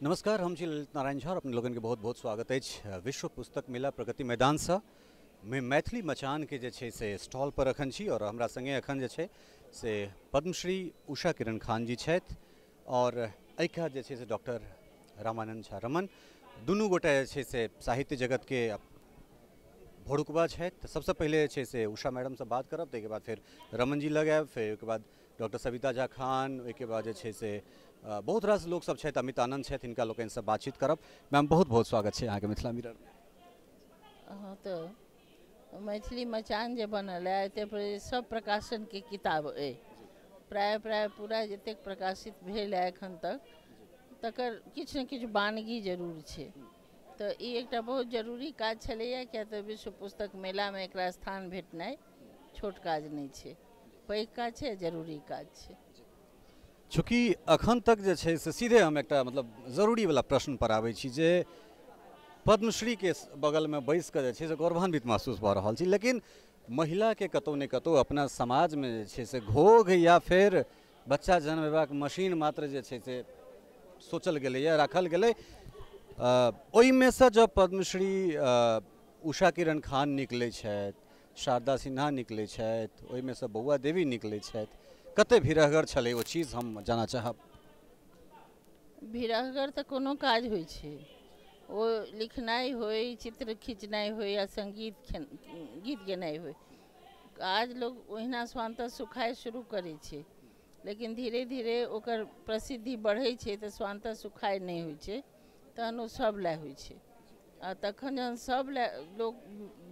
नमस्कार, हम छी ललित नारायण झा और अपने लोगन के बहुत बहुत स्वागत है। विश्व पुस्तक मेला प्रगति मैदान में मैथिली मचान के जे छे से स्टॉल पर अखन छी और हमरा संगे अखन जे छे से पद्मश्री उषा किरण खान जी छथि और एका जे छे से डॉक्टर रामानंद झा रमन दुनू गोटा जे छे से साहित्य जगत के भोरुकबा छथि। तो सबसे पहले छे से उषा मैडम से बात करब, ताहिके बाद फिर रमन जी लग आयब, फिर ओहिके बाद डॉक्टर सविता झा खान, ओहिके बाद जे छे से बहुत रास लोग सब छथि, अमित आनंद छथि, हिनका लोकनि से बातचीत करब। मैम बहुत बहुत स्वागत है अहाँके मिथिला मिरर में। हाँ, तो मैथिली मचान जे बनल है एते पर सब प्रकाशन के किताब है, प्राय प्राय पूरा जतेक प्रकाशित भेल है एखन तक तकर किछु न किछु बानगी जरूर छै। तो ई एकटा बहुत जरूरी काज छलैया, किया तऽ विश्व पुस्तक मेला में एकरा स्थान भेटनाइ छोट काज नहीं छै, पैघ काज छै, जरूरी काज छै। चूँकि अखन तक जे छे से सीधे हम एक मतलब जरूरी वाला प्रश्न पर आबै छी जे पद्मश्री के बगल में बैस के जे छे से गौरवान्वित महसूस भ रहल छी, लेकिन महिला के कतौ ने कतौ अपना समाज में जे छे से घोघ या फिर बच्चा जन्मेबाक मशीन मात्र जे छे से सोचल गेलै या राखल गेलै। ओहिमे से जब पद्मश्री उषा किरण खान निकलै छथि, शारदा सिन्हा निकलै छथि, ओहिमे से बौआ देवी निकलै छथि, कते भीरहगर छलै ओ चीज हम जाना चाहब। भीरहगर तऽ कोनो काज होइ छै, ओ लिखनाइ होय, चित्र खींचनाइ होय या संगीत गीत गेनाइ होय, आज लोग ओहिना स्वांतः सुखाय शुरू करै छै, लेकिन धीरे धीरे ओकर प्रसिद्धि बढ़ै छै तऽ स्वांतः सुखाय नहि होइ छै, तहन ओ सब लए होइ छै। आ तखन जहन सब लए लोग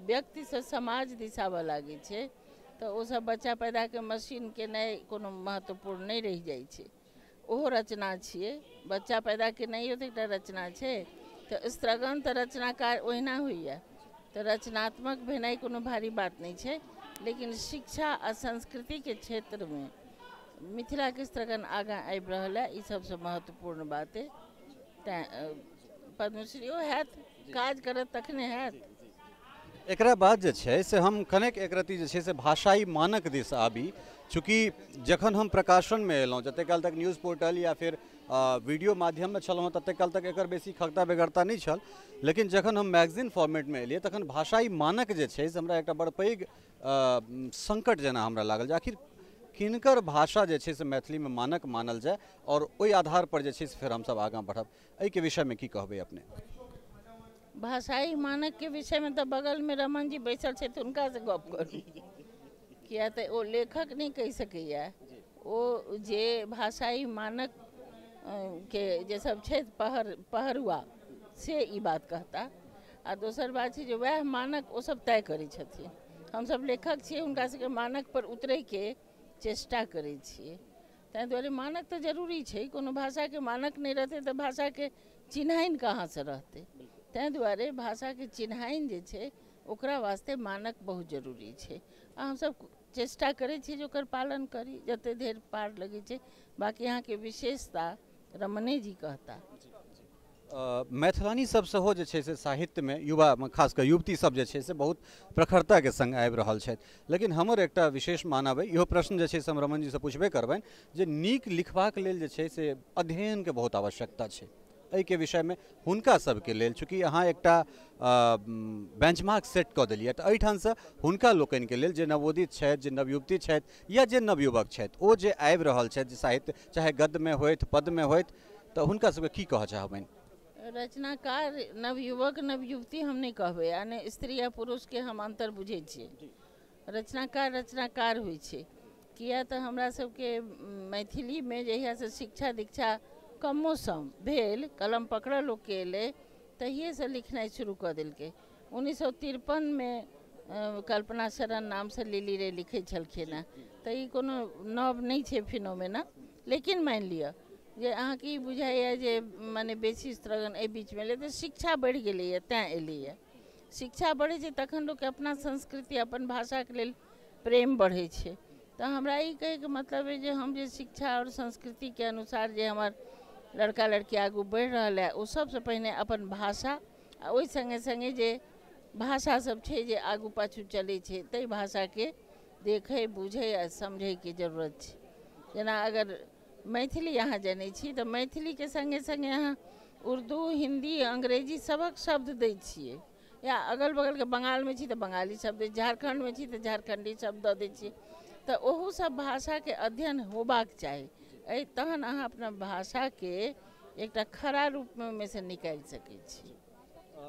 व्यक्ति से समाज दिशाबऽ लागै छै तऽ ओ सब बच्चा पैदा के मशीन के नहि कोनो महत्वपूर्ण नहीं रहि जाइ छै। ओहो रचना छियै, बच्चा पैदा केनाइयो तऽ एकटा रचना छै। तऽ स्त्रगण तऽ रचनाकार ओहिना होइए, तऽ रचनात्मक भेनाइ कोनो भारी बात नहीं छै, लेकिन शिक्षा आ संस्कृति के क्षेत्र में मिथिला के स्त्रगण आगाँ आबि रहल है, ई सबसे महत्वपूर्ण बात है। तैं पद्मश्रीओ हैत, काज करत तखने हैत। एकरा बाद जे छै से हम कनेक एक रत्ती जे छै से भाषाई मानक दिस आबी, चूँकि जखन हम प्रकाशन में एलहुँ, जते काल तक न्यूज़ पोर्टल या फिर वीडियो माध्यम में छलहुँ तते काल तक एकर बेसी खगता बेगरता नहीं छल, लेकिन जखन हम मैगजीन फॉर्मेट में एलियै तखन भाषाई मानक जे छै से हमरा एकटा बड़ पैघ संकट जेना हमरा लागल जे आखिर किनकर भाषा जे छै से मैथिली में मानक मानल जाए और ओहि आधार पर जे छै से फिर हमसब आगाँ बढ़ब। एहि के विषय में की कहबै अपने? भाषाई मानक के विषय में तो बगल में रमन जी बैसल छै, हुनका से गप करू, किया तऽ ओ लेखक नहीं कहि सकैया। ओ जे भाषाई मानक के जे सब छै पहरुआ से ई बात कहता, आ दोसर बात छै जे वह मानक ओ सब तय करै छथिन। हम सब लेखक छियै, हुनका सबके मानक पर उतरै के चेष्टा करै छियै। ताहि दुआरे मानक तऽ जरूरी छै, कोनो भाषा के मानक नहीं रहतै तऽ भाषा के चिन्हाइन कहाँ से रहतै। ताहि दुआरे भाषा के चिन्हाइन जे छै ओकरा वास्ते मानक बहुत जरूरी छै, आ हम सब चेष्टा करै छी जे ओकर पालन करी जते देर पार लगै छै। बाकी यहाँ के विशेषता रमने जी कहता। मैथिलानी सब सेहो जे छै से साहित्य में युवा में खास कर युवती सब जे छै से बहुत प्रखरता के संग आबि रहल छथि, लेकिन हमर एकटा विशेष मानब है, इहो प्रश्न जे छै से हम रमन जी से पूछबे करबनि जे नीक लिखबाक लेल जे छै से अध्ययन के बहुत आवश्यकता छै। एहि के विषय में हुनका सबके लेल, चूँकि अहाँ एकटा बेंचमार्क सेट कऽ देलियै, तऽ एहिठाम से हुनका लोकनि के लेल जे नवोदित छथि, जे नवयुवती छथि या जे नवयुवक छथि, ओ जे आबि रहल छथि, जे साहित्य चाहे गद्य में होथि पद में होथि, तऽ हुनका सबके की कहऽ चाहबनि? रचनाकार नवयुवक नवयुवती हम नहीं कहबै, आ ने स्त्री या पुरुष के हम अंतर बुझै छियै। रचनाकार रचनाकार होइ छै, किया तऽ हमरा सबके मैथिली में जहिया से शिक्षा दीक्षा कमो सम भेल, कलम पकड़ऽ लोग के एलै, तहिए से लिखनाइ शुरू कऽ देलकै। 1953 में कल्पना शरण नाम से लिली रे लिखै छलखिन हैं, तऽ ई कोनो नव नहीं छै फिनोमेना। लेकिन मानि लिअ जे अहाँके ई बुझाइए जे माने बेसी स्त्रगण एहि बीच में एलै तऽ शिक्षा बढ़ि गेलैए, तैँ एलैए। शिक्षा बढ़ै छै तखन लोकके अपना संस्कृति अपन भाषाके लेल प्रेम बढ़ै छै। तऽ हमरा ई कहैके मतलब है जे हम जे शिक्षा और संस्कृति के अनुसार जे हमर लड़का लड़की आगू बढ़ि रहल है, ओ सबसे पहिने अपन भाषा आ ओहि संगे संगे जे भाषा सब छै जे आगू पाछू चलै छै, ताहि भाषा के देखै बुझै आ समझै के जरूरत छै। जेना अगर मैथिली अहाँ जनै छी तऽ मैथिली के संगे संगे अहाँ उर्दू हिंदी अंग्रेजी सबक शब्द दै छियै, या अगल बगलके बंगालमे छी तऽ बंगाली शब्द, झारखंडमे छी तऽ झारखंडी शब्द दऽ दै छियै। तऽ ओहू सब भाषाके अध्ययन होबाक चाही, तहन अहाँ अपना भाषाके एकटा खरा रूपमे से निकालि सकै छी।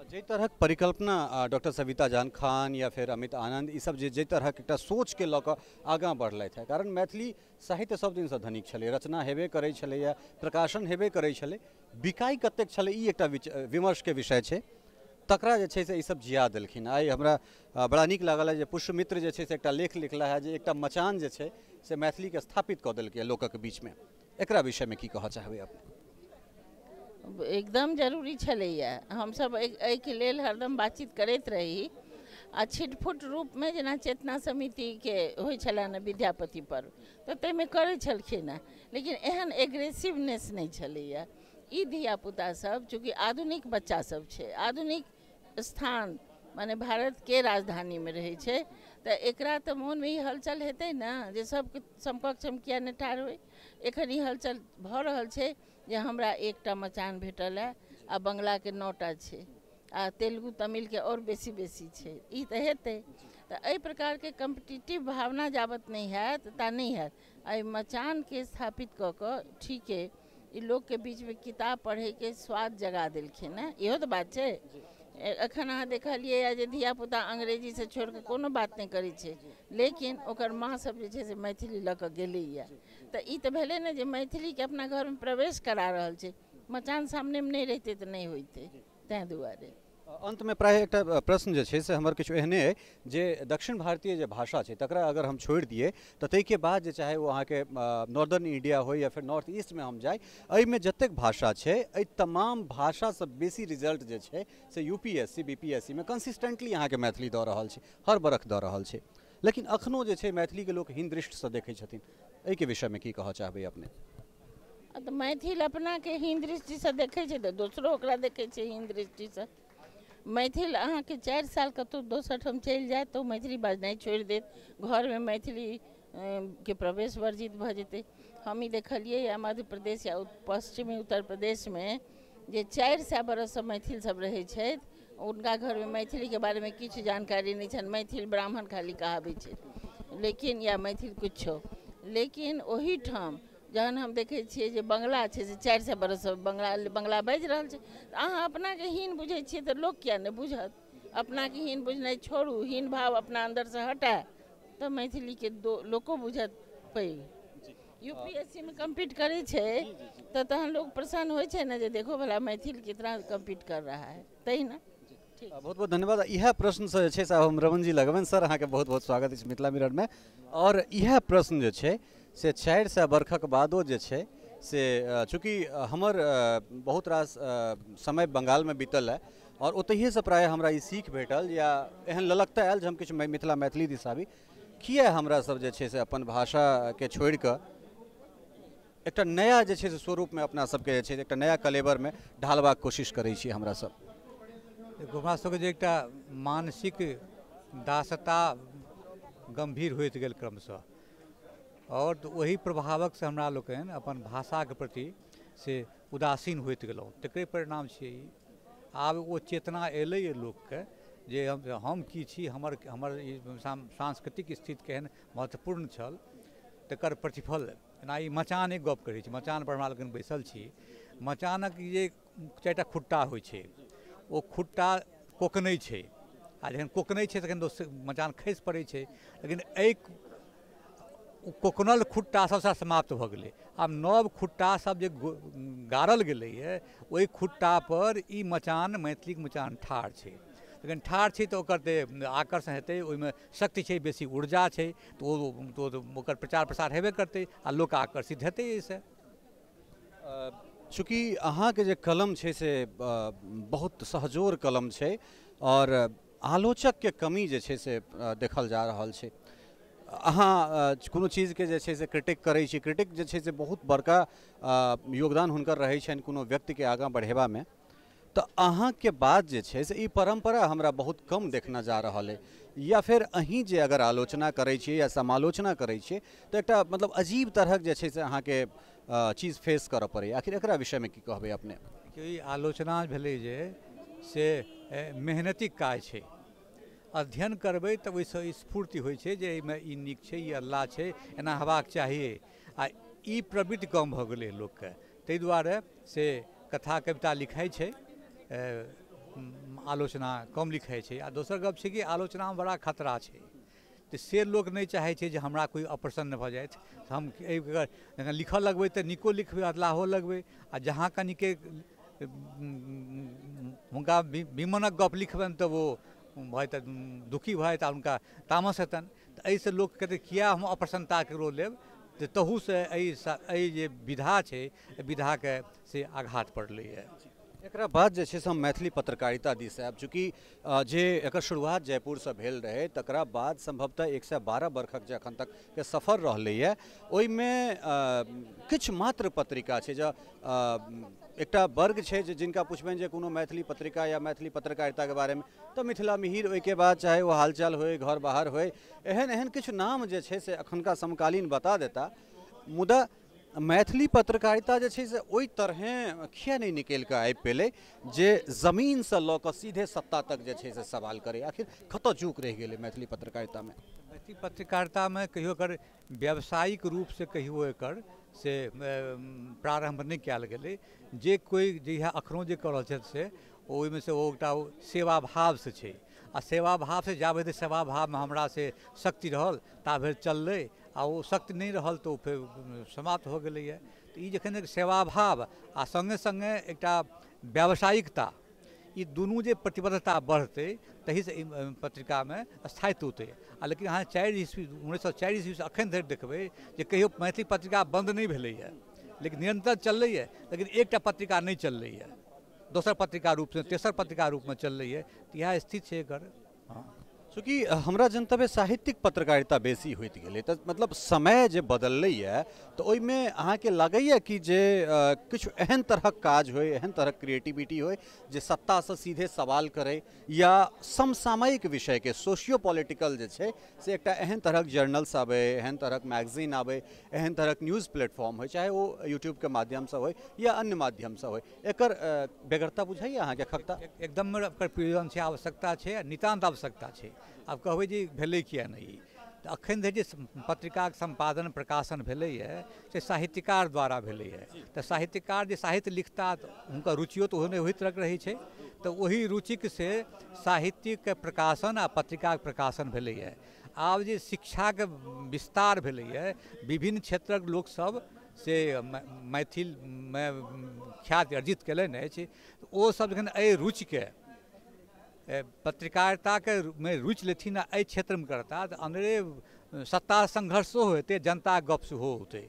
जे तरहक परिकल्पना डॉक्टर सविता जान खान या फिर अमित आनंद ई सब जे तरहक एकटा सोचके लऽ कऽ आगाँ बढ़लथि है, कारण मैथिली साहित्य सब दिनसँ धनिक छलै, रचना हेबे करै छलैए, प्रकाशन हेबे करै छलै, बिकाई कतेक छलै ई एकटा विमर्शके विषय छै, तकरा जे छै से ई सब जिया देलखिन। आइ हमरा बड़ा नीक लागल है जे पुष्यमित्र जे छै से एकटा लेख लिखला है जे एकटा मचान जे छै से मैथिलीके स्थापित कऽ देलकै लोकक बीचमे, एकरा विषयमे की कहऽ चाहबै अपने? एकदम जरूरी छलैए, हमसब एहिके लेल हरदम बातचीत करैत रही। आ छिटफुट रूपमे जेना चेतना समितिके होइ छलै ने विद्यापति पर्व, तऽ ताहिमे करै छलखिन हेँ, लेकिन एहन एग्रेसिवनेस नहि छलैए। ई धियापुतासभ चूँकि आधुनिक बच्चासभ छै, आधुनिक स्थान माने भारतके राजधानीमे रहै छै, तऽ एकरा तऽ मोनमे ई हलचल हेतै ने जे सबके समकक्ष हम किया नहि ठाढ़ होइ। एखन ई हलचल भऽ रहल छै जे हमरा एकटा मचान भेटल है आ बंगलाके 9टा छै आ तेलुगु तमिलके आओर बेसी छै, ई तऽ हेतै। तऽ एहि प्रकारके कम्पिटिटिव भावना जाबत नहीं हैत ता नहीं हैत। एहि मचानके स्थापित कऽ कऽ ठीके ई लोकके बीचमे किताब पढ़ैके स्वाद जगा देलखिन हैं, इहो तऽ बात छै। एखन अहाँ देखलियै जे धियापुता अंग्रेजीसँ छोड़ि कऽ कोनो बात नहि करै छै, लेकिन ओकर माँ सब जे छै से मैथिली लऽ कऽ गेलैए। तऽ ई तऽ भेलै ने जे मैथिलीके अपना घरमे प्रवेश करा रहल छै, मचान सामनेमे नहीं रहितै तऽ नहीं होइतै, तैँ दुआरे। अंतमे प्राय एकटा प्रश्न जे छै से हमर किछु एहने अइ जे दक्षिण भारतीय जे भाषा छै तकरा अगर हम छोड़ि दिए तऽ ताहिके बाद जे चाहे वो अहाँके नॉर्दर्न इंडिया हो या फिर नॉर्थ ईस्टमे हम जाए, एहिमे जतेक भाषा छै एहि तमाम भाषासँ बेसी रिजल्ट जे छै से यूपीएससी बीपीएससीमे कंसिस्टेंटली अहाँके मैथिली दऽ रहल छै, हर बरख दऽ रहल छै। लेकिन अखनो जे छै मैथिलीके लोक हीन दृष्टिसँ देखै छथिन, एहिके विषयमे की कहऽ चाहबै अपने? तऽ मैथिल अपनाके हीन दृष्टिसँ देखै छै तऽ दोसरो ओकरा देखै छै हीन दृष्टिसँ। मैथिल अहाँके 4 साल कतहु दोसर ठाम चलि जायत तऽ ओ मैथिली बाजनाइ छोड़ि देत, घरमे मैथिली के प्रवेश वर्जित भऽ जेतै। हम ई देखलियै मध्य प्रदेश या पश्चिमी उत्तर प्रदेशमे जे 400 बरससँ मैथिल सब रहै छथि, उनका घरमे मैथिलीके बारेमे किछु जानकारी नहीं छनि, मैथिल ब्राह्मण खाली कहाबै छै, लेकिन या मैथिल कुछो। लेकिन ओही ठाम जहन हम देखै छियै जे बंगला छै से 400 बरससँ बंगला बाजि रहल छै, तऽ अहाँ अपनाके हीन बुझै छियै तऽ लोक किया नहि बुझत? अपनाके हीन बुझनाइ छोड़ू, हीन भाव अपना अन्दरसँ हटाए तऽ मैथिलीके लोको बुझत पैघ। यूपीएससीमे कम्पीट करै छै तऽ तहन लोग प्रसन्न होइ छै ने जे देखो भला मैथिल कितना कम्पीट कर रहा है, तही ना। बहुत बहुत धन्यवाद। इएह प्रश्नसँ जे छै से हम रमन जी लगबनि। सर अहाँके बहुत बहुत स्वागत अछि मिथिला मिररमे। और इएह प्रश्न जे छै से 400 बरखक बादो जे छै से चूँकि हमर बहुत रास समय बंगालमे बीतल है और ओतहिएसँ प्राय हमरा ई सीख भेटल या एहन ललकता आयल जे हम किछु मिथिला मैथिली दिस आबी, किया हमरा सब जे छै से अपन भाषाके छोड़ि कऽ एकटा नया जे छै से स्वरूपमे अपना सबके जे छै एकटा नया कलेबरमे ढालबाक कोशिश करै छी हमरा सब। देखो हमरा सबके जे एकटा मानसिक दासता गंभीर होइत गेल क्रमशः, और तऽ ओही प्रभावकसँ हमरा लोकनि अपन भाषाके प्रति से उदासीन होइत गेलहुँ, तकरे परिणाम छियै ई। आब ओ चेतना एलैए लोकके जे हम की छी, हमर ई सांस्कृतिक स्थिति केहन महत्वपूर्ण छल, तकर प्रतिफल। जेना ई मचानक गप करै छी, मचानपर हमरा लोकनि बैसल छी, मचानक जे 4टा खुट्टा होइ छै ओ खुट्टा कोकनै छै, आ जखन कोकनै छै तखन मचान खसि पड़ै छै, लेकिन एहि कोकनल खुट्टा सबसँ समाप्त भऽ गेलै। आब नव खुट्टा सब जे गाड़ल गेलैए ओहि खुट्टापर ई मचान, मैथिलीक मचान ठाढ़ छै। लेकिन ठाढ़ छै तऽ ओकर तऽ आकर्षण हेतै, ओहिमे शक्ति छै, बेसी ऊर्जा छै, तऽ ओकर प्रचार प्रसार हेबे करतै आ लोक आकर्षित हेतै एहिसँ। चूँकि अहाँके जे कलम छै से बहुत सहजोर कलम छै और आलोचकके कमी जे छै से देखल जा रहल छै। अहाँ कोनो चीजके जे छै से क्रिटिक करै छी, क्रिटिक जे छै से बहुत बड़का योगदान हुनकर रहै छनि कोनो व्यक्तिके आगाँ बढ़ेबामे, तऽ अहाँके बाद जे छै से ई परम्परा हमरा बहुत कम देखना जा रहल है, या फिर अहीं जे अगर आलोचना करै छियै या समालोचना करै छियै तऽ एकटा मतलब अजीब तरहक जे छै से अहाँके चीज फेस करऽ पड़ैए, आखिर एकरा विषयमे की कहबै अपने? देखियौ, ई आलोचना भेलै जे से मेहनती काज छै। अध्ययन करबै तऽ ओहिसँ स्फूर्ति होइ छै जे एहिमे ई नीक छै, ई अल्लाह छै, एना हेबाक चाहिए। आ ई प्रवृत्ति कम भऽ गेलै लोकके, ताहि दुआरे से कथा कविता लिखाइ छै, आलोचना कम लिखाइ छै। आ दोसर गप छै कि आलोचनामे बड़ा खतरा छै, तऽ से लोक नहि चाहै छै जे हमरा कोइ अप्रसन्न भऽ जाइत। हम जखन लिखऽ लगबै तऽ नीको लिखबै, अधलाहो लगबै, आ जहाँ कनिके हुनका विमनक गप लिखबनि तऽ वो भऽ तऽ दुखी भऽ जेता, हुनका तामस हेतनि। तऽ एहिसँ लोक कहतै किया हम अप्रसन्नता ककरो लेब, तऽ तहूसँ एहि जे विधा छै, विधाके से आघात पड़लैए। एकरा बाद जे छै से हम मैथिली पत्रकारिता दिस आयब, चूँकि जे एकर शुरुआत जयपुरसँ भेल रहै, तकरा बाद सम्भवतः 112 वर्षक जे एखन तकके सफर रहलैए, ओहिमे किछु मात्र पत्रिका छै जे एकटा वर्ग छै जे जिनका पुछबनि जे कोनो मैथिली पत्रिका या मैथिली पत्रकारिताके बारेमे तऽ मिथिला मिहिर, ओहिके बाद चाहे वो हालचाल होय, घर बाहर होय, एहन एहन किछु नाम जे छै से एखनका समकालीन बता देता। मुदा मैथिली पत्रकारिता जे छै से ओहि तरहें किया नहीं निकलि कऽ आबि पेलै जे जमीनसँ लऽ कऽ सीधे सत्ता तक जे छै से सवाल करे। आखिर कतऽ चूक रहि गेलै मैथिली पत्रकारितामे? मैथिली पत्रकारितामे कहियो एकर व्यावसायिक रूपसँ कहियो एकर से प्रारम्भ नहि कयल गेलै। जे कोइ जहिया अखनो जे कऽ रहल छथि से ओहिमे से ओ एकटा सेवा भावसँ छै, आ सेवा भावसँ जाबे सेवा भावमे हमरा से शक्ति रहल ता भरि चललै, आ ओ शक्ति नहीं रहल तो फिर समाप्त हो गेलैए। तो ई जखन एक सेवाभाव आ संगे संगे एकटा व्यावसायिकता, ई दुनू जे प्रतिबद्धता बढ़तै तहीसँ ई पत्रिकामे स्थायित्व होतै। आ लेकिन अहाँ 1904 ईस्वी से अखन धरि देखबै जे कहियो मैथिली पत्रिका बन्द नहीं भेलैए, लेकिन निरंतर चललैए। लेकिन एकटा पत्रिका नहीं चललैए, दोसर पत्रिका रूपसँ तेसर पत्रिका रूपमे चललैए। तऽ इएह स्थिति छै एकर। हाँ, चूँकि हमरा जनतव्य साहित्यिक पत्रकारिता बेसी होइत गेलै, तऽ मतलब समय जे बदललैए तऽ ओहिमे अहाँके लगैए कि जे किछु एहन तरहक काज होय, एहन तरहक क्रिएटिविटी होय जे सत्तासँ सीधे सवाल करे, या समसामयिक विषयके सोशियो पॉलिटिकल जे छै से एकटा एहन तरहक जर्नल्स आबै, एहन तरहक मैगजीन आबै, एहन तरहक न्यूज़ प्लेटफॉर्म होय, चाहे वो यूट्यूबके माध्यमसँ होय या अन्य माध्यमसँ होय, एकर बेगरता बुझाइए अहाँके? खगता एकदम एकर प्रयोजन छै, आवश्यकता छै, नितान्त आवश्यकता छै। आब कहबै जे भेलै किया नहीं, तऽ अखन धरि जे पत्रिकाक संपादन प्रकाशन भेलैए से साहित्यकार द्वारा भेलैए। तऽ साहित्यकार जे साहित्य लिखता हुनकर रुचियो तऽ ओहने ओहि तरहक रहै छै, तऽ ओहि रुचिक से साहित्यिक प्रकाशन आ पत्रिकाक प्रकाशन भेलैए। आब जे शिक्षाके विस्तार भेलैए, विभिन्न क्षेत्रक लोकसभ से मैथिलमे ख्याति अर्जित कयलनि अछि, ओसभ जखन एहि रुचिके पत्रकारिताके में रुचि लेथिन आ एहि क्षेत्रमे करता तऽ अन्दरे सत्ता संघर्षो हेतै, जनता गप सेहो होतै।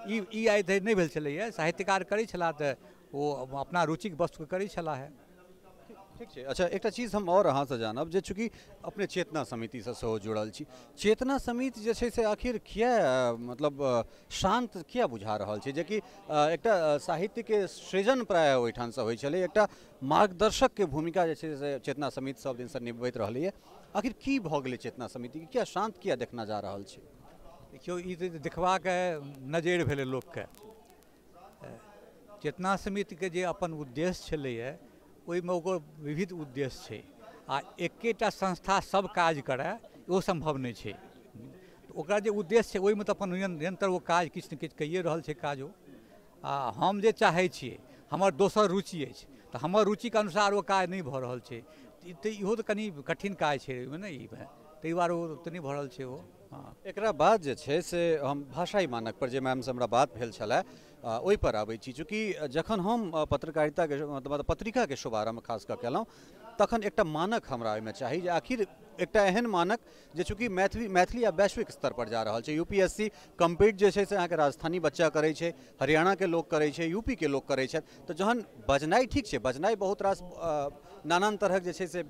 ई आइ धरि नहि भेल छलैए। साहित्यकार करै छलाह तऽ ओ अपना रुचिक वस्तुके करै छलाह है। ठीक छै। अच्छा, एकटा चीज हम और अहाँसँ जानब जे चूँकि अपने चेतना समितिसँ सेहो जुड़ल छी, चेतना समिति जे छै से आखिर किया मतलब शांत किया बुझा रहल छै? जेकि एकटा साहित्यके सृजन प्रायः ओहिठामसँ होइ छलै, एकटा मार्गदर्शकके भूमिका जे छै से चेतना समिति सब दिनसँ निभबैत रहलैए। आखिर की भऽ गेलै चेतना समितिके? किया शांत किया देखना जा रहल छै? देखियौ, ई तऽ देखबाक नजरि भेलै लोकके। चेतना समितिके जे अपन उद्देश्य छलैए ओहिमे ओकर विविध उद्देश्य छै, आ एकेटा संस्था सब काज करय ओ संभव नहीं छै। ओकरा जे उद्देश्य छै ओहिमे तऽ अपन निरंतर वो काज किछु ने किछु कइए रहल छै काजो। आ हम जे चाहै छियै, हमर दोसर रुचि अछि, तऽ हमर रुचिके अनुसार वो काज नहीं भऽ रहल छै, तऽ इहो तऽ कनि कठिन काज छै ओहिमे ने, ई ताहि दुआरे ओ तऽ नहीं भऽ रहल छै ओ। हाँ, एकरा बाद जे छै से हम भाषाई मानक पर जे मैमसँ हमरा बात भेल छलै ओहि पर आबै छी। चूँकि जखन हम पत्रकारिताके मतलब पत्रिकाके शुभारम्भ खास कऽ केलहुँ तखन एकटा मानक हमरा ओहिमे चाही जे आखिर एकटा एहन मानक जे चूँकि मैथिली आ वैश्विक स्तर पर जा रहल छै। यूपीएससी कम्पीट जे छै से अहाँके राजस्थानी बच्चा करै छै, हरियाणाके लोक करै छै, यूपीके लोक करै छथि। तऽ जहन बजनाइ ठीक छै, बजनाइ बहुत रास नानान तरहक जे छै से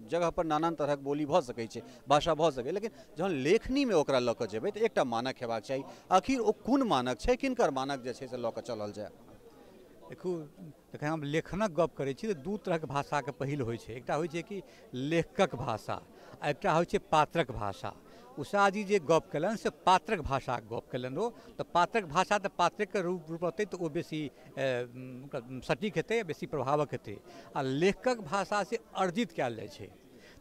जगह पर नानान तरहक बोली भऽ सकै छै, भाषा भऽ सकै, लेकिन जहन लेखनीमे ओकरा लऽ कऽ जेबै तऽ एकटा मानक हेबाक चाही। आखिर ओ कोन मानक छै, किनकर मानक जे छै से लऽ कऽ चलल जाय? देखू, जखन हम लेखनक गप करै छी तऽ दू तरहक भाषाके पहिल होइ छै। एकटा होइ छै कि लेखकक भाषा आ एकटा होइ छै पात्रक भाषा। उषा जी जे गप कलन से पात्रक भाषा गप कलन हो, तो पात्रक भाषा तो पात्रक के रूप रहते तो वो बेसी सटीक हेतै, बेसी प्रभावक हेतै। आ लेखक भाषा से अर्जित कयल जाइ छै,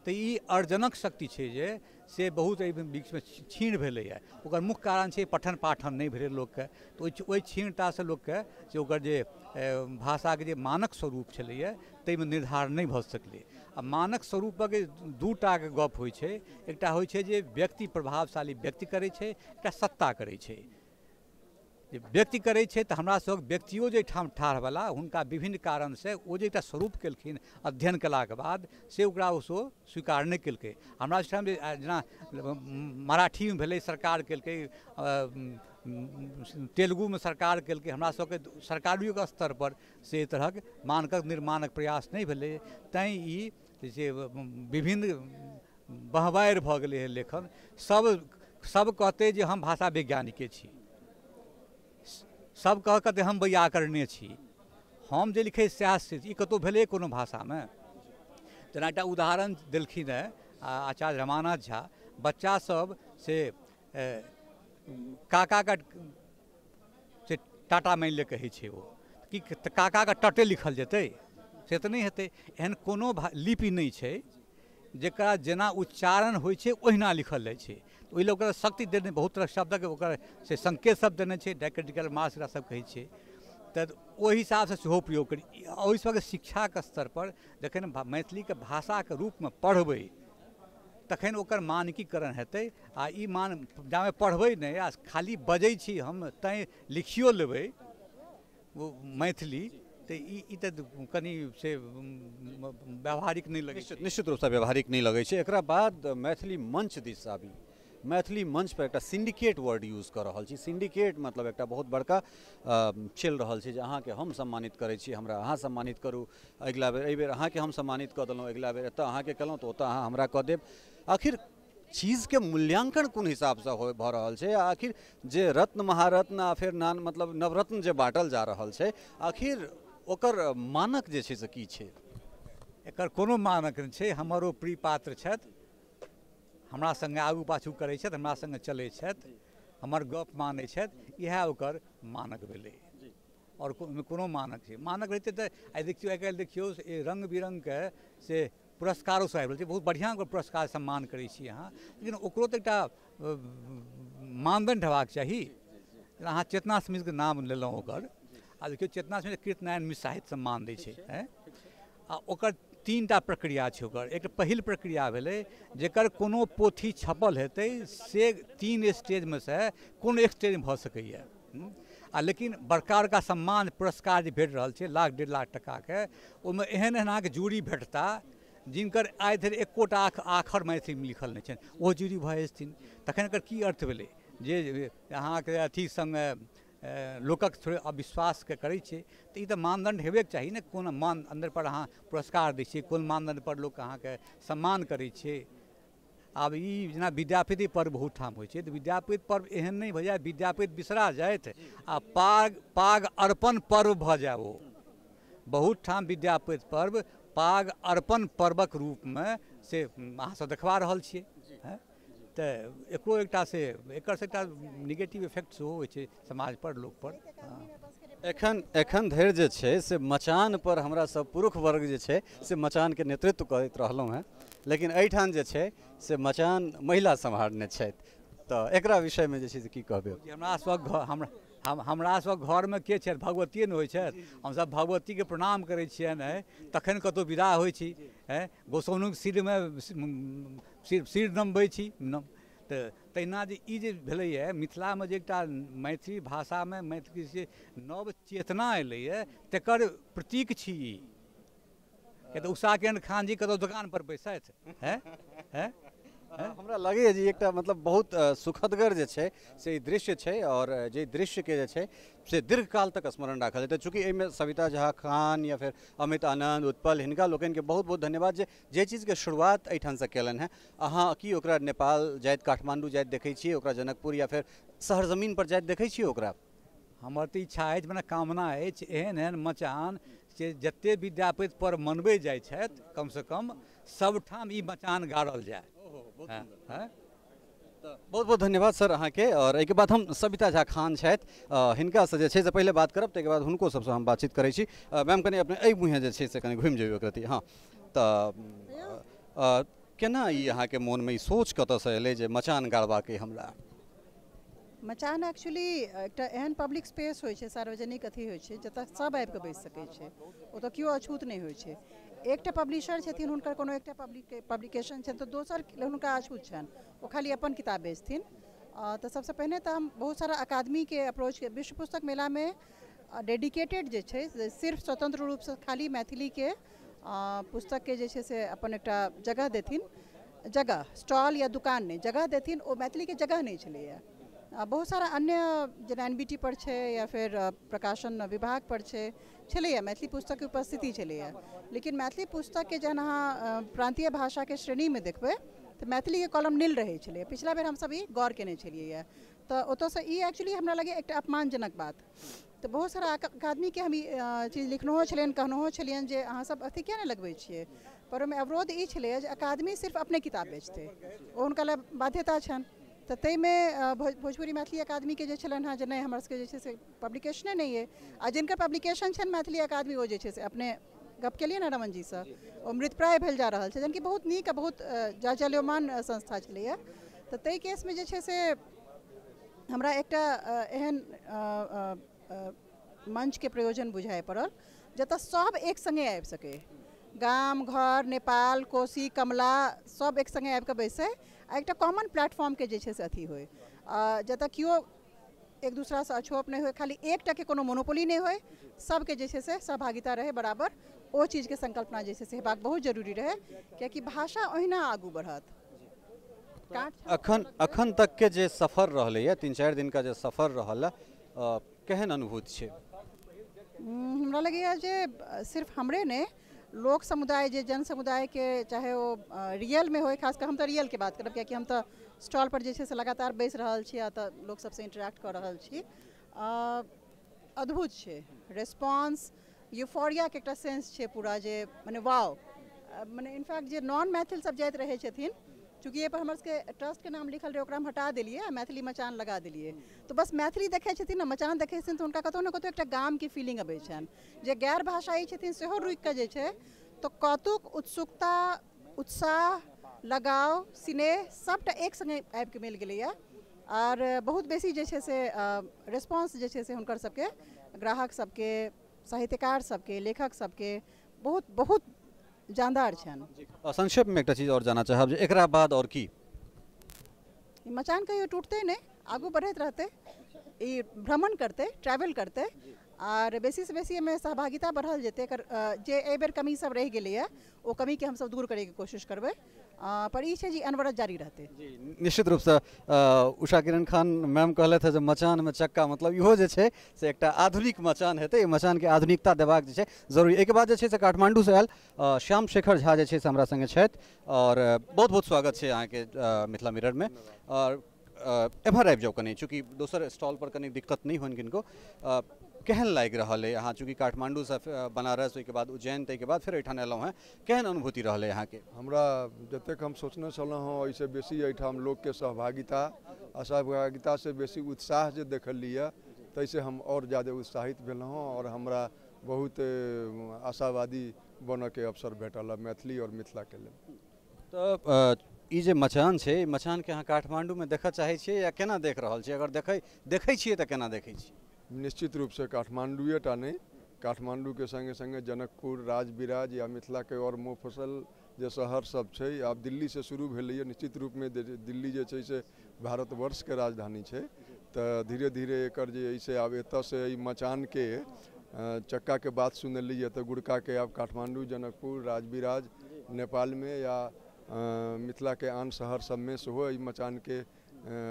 तो ई अर्जनक शक्ति छै जे से बहुत एहि बीचमे क्षीण भेलैए। ओकर मुख्य कारण छै पठन पाठन नहि भेलै लोकके, तऽ ओहि क्षीणतासँ लोकके से ओकर जे भाषाके जे मानक स्वरूप छलैए ताहिमे निर्धारण नहि भऽ सकलै। आ मानक स्वरूपक दू टाके गप होइ छै, एकटा होइ छै जे व्यक्ति प्रभावशाली व्यक्ति करै छै, एकटा सत्ता करै छै। जे व्यक्ति करै छै तऽ हमरा सभक व्यक्तियो जे ठाम ठाढ़ भेला हुनका विभिन्न कारणसँ ओ जे एकटा स्वरूप केलखिन अध्ययन कयलाके बाद से ओकरा ओ स्वीकार नहि केलकै। हमरा ठाम जेना मराठीमे भेलै सरकार केलकै, तेलुगुमे सरकार केलकै, हमरा सबके सरकारियो के स्तर पर से तरहक मानकक निर्माणक प्रयास नहीं भेलै। तैँ ई जे विभिन्न बहबारि भऽ गेलै है लेखन। सब कहते जे हम भाषा वैज्ञानिके छी, सब कहते हम वैयाकरणे छी, हम जे लिखै सएह ई कतहु भेलै कोनो भाषामे। जेना एकटा उदाहरण देलखिन है आचार्य रमानाथ झा, बच्चा सब से काका का से टाटा मानि ले कहै छै, ओ कि काका का टटे लिखल जेतै, से तऽ नहि हेतै। एहन कोनो लिपि नहि छै जकरा जेना उच्चारण होइ छै ओहिना लिखल जाइ छै। ओहि लेल ओकरा शक्ति देने, बहुत तरह शब्दक ओकर से संकेत सब देने छै, डायक्रिटिकल मास एकरा सब कहै छै। तऽ ओहि हिसाबसँ सेहो प्रयोग करी। ओहि सबके शिक्षाके स्तर पर जखन मैथिलीके भाषाके रूपमे पढ़बै तखन ओकर मानकीकरण हेतै। आ ई जामे पढ़बै नहि आ खाली बजै छी हम तैँ लिखियो लेबै वो मैथिली, तो ई तऽ कनि से व्यावहारिक नहीं लगे। निश्चित रूप से व्यावहारिक नहीं लगे छै। एकरा बाद मैथिली मंच दिस आबी। मैथिली मंच पर एक सिंडिकेट वर्ड यूज कर रहा छी। सिंडिकेट मतलब एक बहुत बड़का चल रहा है, अहाँके हम सम्मानित करै छी, हमरा अहाँ सम्मानित करू, अगिला बेर एहि बेर अहाँके हम सम्मानित कऽ देलहुँ, अगिला बेर एतऽ अहाँके केलहुँ तऽ ओतऽ अहाँ हमरा कऽ देब। आखिर चीज़ के मूल्यांकन कोन हिसाब से भऽ रहल छै? आखिर जे रत्न महारत्न आ फिर नान मतलब नवरत्न जे बाँटल जा रहल छै, आखिर ओकर मानक जे छै से की छै? एकर कोनो मानक नहि छै। हमर ओ प्रिय पात्र छथि, हमरा संगे आगू पाछू करै छथि, हमरा संगे चलै छथि, हमर गप मानै छथि, इएह ओकर मानक भेलै। और कोनो मानक छै? मानक रहितै तऽ आइ देखियौ, आइ काल्हि देखियौ रंग बिरंगके से पुरस्कारो सब आबि रहल छै, बहुत बढ़िआँ ओकर पुरस्कार सम्मान करै छी अहाँ, लेकिन ओकरो तऽ एकटा मानदंड हेबाक चाही। अहाँ चेतना समितिके नाम लेलहुँ ओकर, आ देखियौ चेतना समिति कीर्तनारायण मिश्र साहित्य सम्मान दै छै, आ ओकर 3टा प्रक्रिया छै। ओकर एक पहिल प्रक्रिया भेलै जेकर कोनो पोथी छपल हेतै से 3 स्टेजमे से कोनो एक स्टेजमे भऽ सकैए। आ लेकिन बड़का बड़का सम्मान पुरस्कार जे भेट रहल छै लाख 1.5 लाख टकाके, ओहिमे एहन एहन अहाँके जूरी भेटता जिनकर आइ धरि एकोटा आखर मैथिलीमे लिखल नहि छनि, ओहो जूरी भऽ जेथिन। तखन एकर की अर्थ भेलै? जे अहाँके अथी संगे लोकक थोड़े अविश्वास के करै छै, तऽ ई तऽ मानदंड हेबे चाही ने। कोन मानदंड पर अहाँ पुरस्कार दै छियै, कोन मानदंड पर लोक अहाँके सम्मान करै छै। आब ई जेना विद्यापति पर्व बहुत ठाम होइ छै, तऽ विद्यापति पर्व एहन नहि भऽ जाय विद्यापति बिसरा जाइत आ पाग अर्पण पर्व भऽ जाय। ओ बहुत ठाम विद्यापति पर्व पाग अर्पण पर्वक रूपमे से अहाँसभ देखबा रहल छियै। तऽ एकरो एकटा से एकर से एकटा निगेटिव इफेक्ट सेहो होइ छै समाज पर, लोक पर। एखन धरि जे छै से मचान पर हमरा सब पुरुष वर्ग जे छै से मचान के नेतृत्व करैत रहलहुँ हैं, लेकिन एहिठाम जे छै से मचान महिला सम्हारने छथि, तऽ एकरा विषयमे जे छै से की कहबै? हमरा सब घरमे के छथि? भगवतिये ने होइ छथि। हमसब भगवतीके प्रणाम करै छियनि, तखन कतहु विदा होइ छी, गोसाउनिक सिरमे सिर नमबै छी। तऽ तहिना जे ई जे भेलैए मिथिलामे जे एकटा मैथिली भाषामे मैथिली से नव चेतना एलैए, तकर प्रतीक छी ई। किया तऽ उषा किरण खान जी कतहु दोकान पर बैसथि, हमरा लगैए जे एकटा मतलब बहुत सुखदगर जे छै से दृश्य छै, और जे दृश्यके जे छै से दीर्घकाल तक स्मरण राखल जेतै। चूँकि एहिमे सविता झा खान या फिर अमित आनंद उत्पल, हिनका लोकनिके बहुत बहुत धन्यवाद जे चीजके शुरुआत एहिठामसँ केलनि हैं। अहाँ की ओकरा नेपाल जाइत, काठमांडू जाइत देखै छियै, ओकरा जनकपुर या फिर शहर पर जाइत देखै छियै ओकरा? हमर तऽ इच्छा अछि, मने कामना अछि, एहन एहन मचान से जतेक विद्यापति पर्व मनबै जाइ छथि, कमसँ कम सबठाम ई मचान गाड़ल जाय। बहुत बहुत धन्यवाद सर अहाँ के। और एक बाद हम सविता झा खान छथि, हिनका से जे छै से पहले बात करब, ताहिके बाद हुनको सबसँ हम बातचीत करै छी। मैम कनि अपने एहि मुँहे जे छै से कनि घुमि जेबै ओकरती। हाँ, तऽ केना ई अहाँके मोनमे ई सोच कतऽसँ एलै जे मचान गाड़बाके हमरा? मचान एक्चुअली एकटा एहन पब्लिक स्पेस होइ छै, सार्वजनिक अथी होइ छै जतऽ सब आबि कऽ बैसि सकै छै, ओतऽ केओ अछूत नहि होइ छै। एकटा पब्लिशर छथिन, हुनकर कोनो एकटा पब्लिकेशन छनि तऽ दोसर हुनका अछूत छनि, वो खाली अपन किताब बेचथिन। तऽ सबसँ पहिने तऽ हम बहुत सारा अकादमीके अप्रोच के विश्व पुस्तक मेलामे डेडिकेटेड जे छै सिर्फ स्वतंत्र रूपसँ खाली मैथिलीके पुस्तकके जे छै से अपन एकटा जगह देथिन, जगह स्टॉल या दुकान नहि, जगह देथिन। ओ मैथिलीके जगह नहि छलैए। बहुत सारा अन्य जेना NBT पर छै या फिर प्रकाशन विभाग पर छलैए मैथिली पुस्तकके उपस्थिति छलैए, लेकिन मैथिली पुस्तकके जहन अहाँ प्रान्तीय भाषाके श्रेणीमे देखबै तऽ मैथिलीके कॉलम नील रहै छलै। पिछला बेर हमसब ई गौर केने छलिए, तऽ ओतऽसँ ई एक्चुअली हमरा लगे एकटा अपमानजनक बात। तऽ बहुत सारा अकादमीके हम ई चीज लिखनहो छलियनि, कहनहो छलियनि जे अहाँसब अथी किया नहि लगबै छियै, पर ओहिमे अवरोध ई छलैए जे अकादमी सिर्फ अपने किताब बेचतै, ओ हुनका लए बाध्यता छनि। तऽ ताहिमे भोजपुरी मैथिली अकादमीके जे छलनि हँ जे नहि हमर सबके जे छै से पब्लिकेशने नहि अइ, आ जिनकर पब्लिकेशन छनि मैथिली अकादमी ओ जे छै से अपने गप केलिए ने रमन जीसँ, ओ मृतप्राय भेल जा रहल छै, जबकि बहुत नीक आ बहुत जाजल्यमान संस्था छलैए। तऽ ताहि केसमे जे छै से हमरा एकटा एहन मंचके प्रयोजन बुझाइ पड़ल जतऽ सब एक सङ्गे आबि सकै, गाम घर नेपाल कोशी कमला सब एक सङ्गे आबि कऽ बैसै, आ एकटा कॉमन प्लेटफॉर्मके जे छै से अथी होइ, जतऽ केओ एक दूसरासँ अछोप नहि होइ, खाली एकटाके कोनो मोनोपोली नहि होइ, सबके जे छै से सहभागिता रहै बराबर। ओ चीजके संकल्पना जे छै से हेबाक बहुत जरूरी रहै, कियाकि भाषा ओहिना आगू बढ़त। अखन तक के जे सफर रहलैए, 3-4 दिन का जे सफर रहल, केहन अनुभूति छै? हमरा लगैए जे सिर्फ हमरे नहि, लोक समुदाय जे जन समुदायके चाहे वो रियलमे होय, खासकर हम तऽ रियलके बात करब कियाकि हम तऽ स्टॉल पर जे छै से लगातार बैसि रहल छी आ तऽ लोक सबसँ इंटरेक्ट कऽ रहल छी। अद्भुत छै रेस्पॉन्स, यूफोरियाके एकटा सेंस छै पूरा, जे मने वाव, मने इनफैक्ट जे नॉन मैथिल सब जाइत रहै छथिन, चूँकि एहिपर हमर सबके ट्रस्टके नाम लिखल रहै ओकरा हम हटा देलिए आ मैथिली मचान लगा देलिए। तऽ बस मैथिली देखै छथिन ने, मचान देखै छथिन तऽ हुनका कतहु ने कतहु एकटा गामके फीलिंग अबै छनि। जे गैर भाषाई छथिन सेहो रुकि कऽ जे छै तऽ कौतुक, उत्सुकता, उत्साह, लगाव, स्नेह सबटा एक सङ्गे आबि कऽ मिल गेलैए। और बहुत बेसी जे छै से रेस्पॉन्स जे छै से हुनकर सबके, ग्राहक सबके, साहित्यकार सबके, लेखक सबके बहुत बहुत जानदार छनि। संक्षेपमे एकटा चीज और जानना चाहब जे एकरा बाद और की? मचान कहियो टूटतै नहि, आगू बढ़ैत रहतै, ई भ्रमण करतै, ट्रैवल करतै, और बेसी से बेसी एहिमे सहभागिता बढ़ल जेतै। जे एहि बेर कमी सब रहि गेलैए ओ कमीके हमसब दूर करैके कोशिश करबै, पर ई छै जे अनवरत जारी रहतै। जी, निश्चित रूपसँ उषा किरण खान मैम कहलथि है जे मचानमे चक्का, मतलब इहो जे छै से एकटा आधुनिक मचान हेतै, मचानके आधुनिकता देबाक जे छै जरूरी। एहिके बाद जे छै से काठमांडूसँ आयल श्याम शेखर झा जे छै से हमरा संगे छथि, और बहुत बहुत स्वागत छै अहाँके मिथिला मिररमे। और एम्हर आबि जाउ कनि, चूँकि दोसर स्टॉल पर कनि दिक्कत नहीं होनि किनको। केहन लागि रहल है अहाँ, चूँकि काठमांडूसँ बनारस, ओहिके बाद उज्जैन, ताहिके बाद फेर एहिठाम एलहुँ हैं, केहन अनुभूति रहल है अहाँके? हमरा जतेक हम सोचने छलहुँ हँ ओहिसँ बेसी एहिठाम लोकके सहभागिता आ सहभागितासँ बेसी उत्साह जे देखलिए, ताहिसँ हम और ज़्यादा उत्साहित भेलहुँ हँ, और हमरा बहुत आशावादी बनऽके अवसर भेटल है मैथिली और मिथिलाके लेल। तऽ ई जे मचान छै, मचानके अहाँ काठमांडूमे देखऽ चाहै छियै या केना देख रहल छियै? अगर देखै छियै तऽ केना देखै छियै? निश्चित रूपसँ काठमांडूए टा नहि, काठमांडूके संगे संगे जनकपुर, राजबिराज या मिथिलाके और मोफसल जे शहर सब छै, आब दिल्लीसँ शुरू भेलैए। निश्चित रूपमे दिल्ली जे छै से भारतवर्षके राजधानी छै, तऽ धीरे धीरे एकर जे अइ से आब एतऽसँ ई मचानके चक्काके बात सुनलिए तऽ गुड़काके आब काठमांडू, जनकपुर, राजबिराज नेपालमे या मिथिलाके आन शहर सबमे सेहो ई मचानके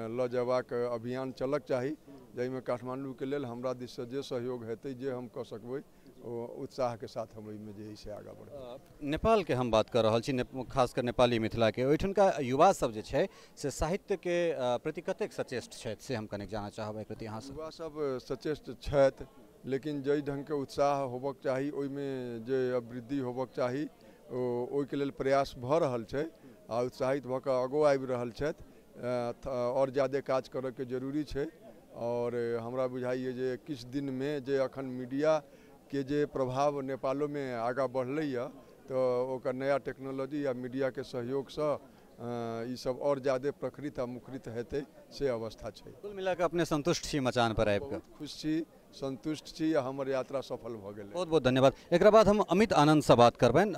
लऽ जयबाक अभियान चलक चाही, जाहिमे काठमांडूके लेल हमरा दिससँ जे सहयोग हेतै, जे हम कऽ सकबै, ओ उत्साहके साथ हम एहिमे जे है से आगाँ बढ़बै। नेपालके हम बात कर रहल छी, खासकर नेपाली मिथिलाके, ओहिठुनका युवा सब जे छै से साहित्यके प्रति कतेक सचेष्ट छथि से हम कनेक जानऽ चाहब एहि प्रति अहाँसँ। युवा सब सचेष्ट छथि, लेकिन जाहि ढङ्गके उत्साह होबक चाही, ओहिमे जे वृद्धि होबक चाही, ओहिके लेल प्रयास भऽ रहल छै आ उत्साहित भऽ कऽ आगो आबि रहल छथि। और ज़्यादा काज करऽ के जरूरी छै। और हमरा बुझाइए जे किछु दिन में जे अखन मीडिया के जे प्रभाव नेपालो में आगा बढ़लैया तो ओकर नया टेक्नोलॉजी या मीडिया के सहयोग से ई सब और ज़्यादा प्रखरित आ मुखरित हेतै से अवस्था छै। कुल मिला के अपने संतुष्ट छी मचान पर आबि कऽ? खुश छी, संतुष्ट छी आ हमर यात्रा सफल भऽ गेलै। बहुत बहुत धन्यवाद। एक बाद हम अमित आनंद से बात करबनि।